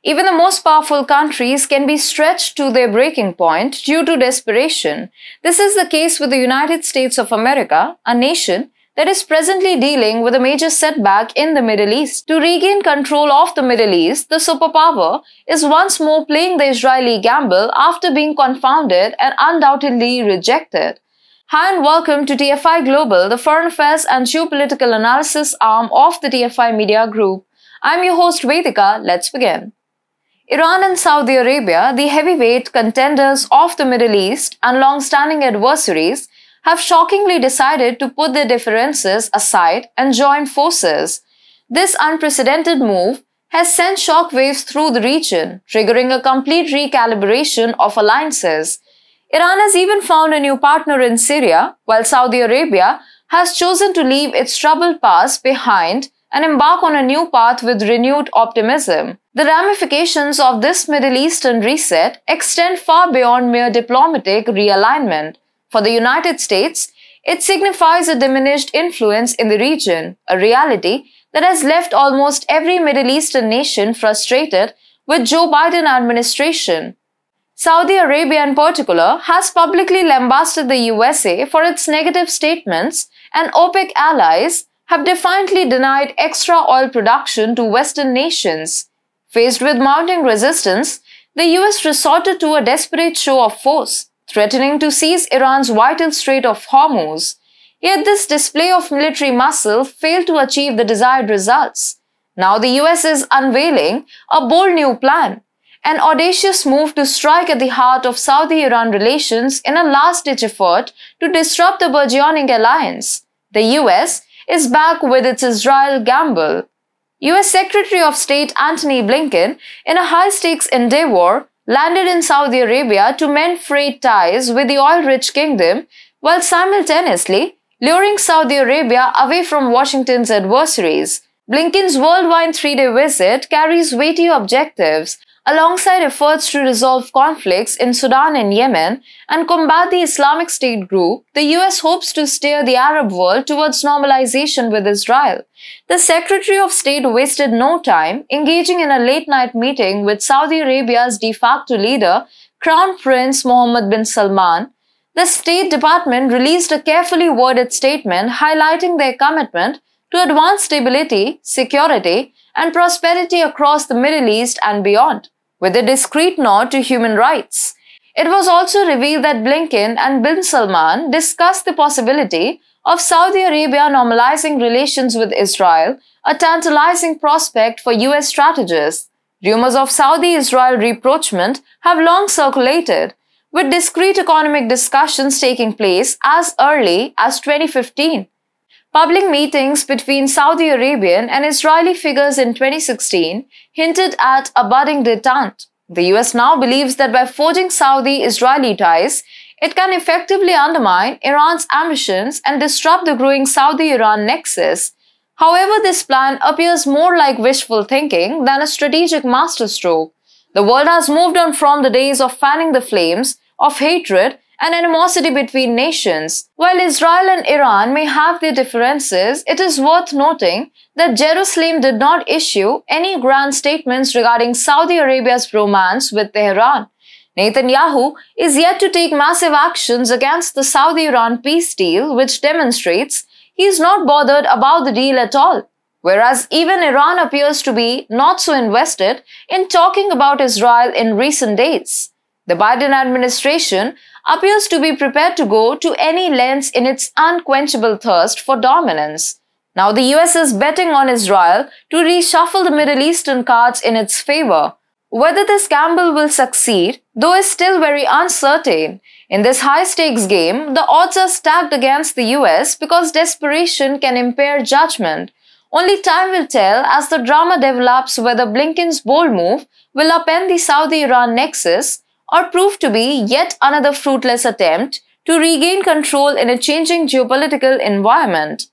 Even the most powerful countries can be stretched to their breaking point due to desperation. This is the case with the United States of America, a nation that is presently dealing with a major setback in the Middle East. To regain control of the Middle East, the superpower is once more playing the Israeli gamble after being confounded and undoubtedly rejected. Hi and welcome to TFI Global, the foreign affairs and geopolitical analysis arm of the TFI Media Group. I'm your host Vedika. Let's begin. Iran and Saudi Arabia, the heavyweight contenders of the Middle East and long-standing adversaries, have shockingly decided to put their differences aside and join forces. This unprecedented move has sent shockwaves through the region, triggering a complete recalibration of alliances. Iran has even found a new partner in Syria, while Saudi Arabia has chosen to leave its troubled past behind and embark on a new path with renewed optimism. The ramifications of this Middle Eastern reset extend far beyond mere diplomatic realignment. For the United States, it signifies a diminished influence in the region, a reality that has left almost every Middle Eastern nation frustrated with Joe Biden administration. Saudi Arabia in particular has publicly lambasted the USA for its negative statements, and OPEC allies have defiantly denied extra oil production to Western nations. Faced with mounting resistance, the US resorted to a desperate show of force, threatening to seize Iran's vital Strait of Hormuz. Yet this display of military muscle failed to achieve the desired results. Now the US is unveiling a bold new plan, an audacious move to strike at the heart of Saudi-Iran relations in a last-ditch effort to disrupt the burgeoning alliance. The US is back with its Israel gamble. US Secretary of State Antony Blinken, in a high-stakes endeavor, landed in Saudi Arabia to mend frayed ties with the oil-rich kingdom, while simultaneously luring Saudi Arabia away from Washington's adversaries. Blinken's worldwide three-day visit carries weighty objectives. Alongside efforts to resolve conflicts in Sudan and Yemen and combat the Islamic State group, the US hopes to steer the Arab world towards normalization with Israel. The Secretary of State wasted no time engaging in a late-night meeting with Saudi Arabia's de facto leader, Crown Prince Mohammed bin Salman. The State Department released a carefully worded statement highlighting their commitment to advance stability, security, and prosperity across the Middle East and beyond, with a discreet nod to human rights. It was also revealed that Blinken and bin Salman discussed the possibility of Saudi Arabia normalizing relations with Israel, a tantalizing prospect for US strategists. Rumors of Saudi-Israel rapprochement have long circulated, with discreet economic discussions taking place as early as 2015. Public meetings between Saudi Arabian and Israeli figures in 2016 hinted at a budding detente. The US now believes that by forging Saudi-Israeli ties, it can effectively undermine Iran's ambitions and disrupt the growing Saudi-Iran Nexus. However, this plan appears more like wishful thinking than a strategic masterstroke. The world has moved on from the days of fanning the flames of hatred and animosity between nations. While Israel and Iran may have their differences, it is worth noting that Jerusalem did not issue any grand statements regarding Saudi Arabia's romance with Tehran. Netanyahu is yet to take massive actions against the Saudi-Iran peace deal, which demonstrates he is not bothered about the deal at all. Whereas even Iran appears to be not so invested in talking about Israel in recent days. The Biden administration appears to be prepared to go to any lengths in its unquenchable thirst for dominance. Now the US is betting on Israel to reshuffle the Middle Eastern cards in its favor. Whether this gamble will succeed, though, is still very uncertain. In this high-stakes game, the odds are stacked against the US because desperation can impair judgment. Only time will tell as the drama develops whether Blinken's bold move will upend the Saudi-Iran Nexus or prove to be yet another fruitless attempt to regain control in a changing geopolitical environment.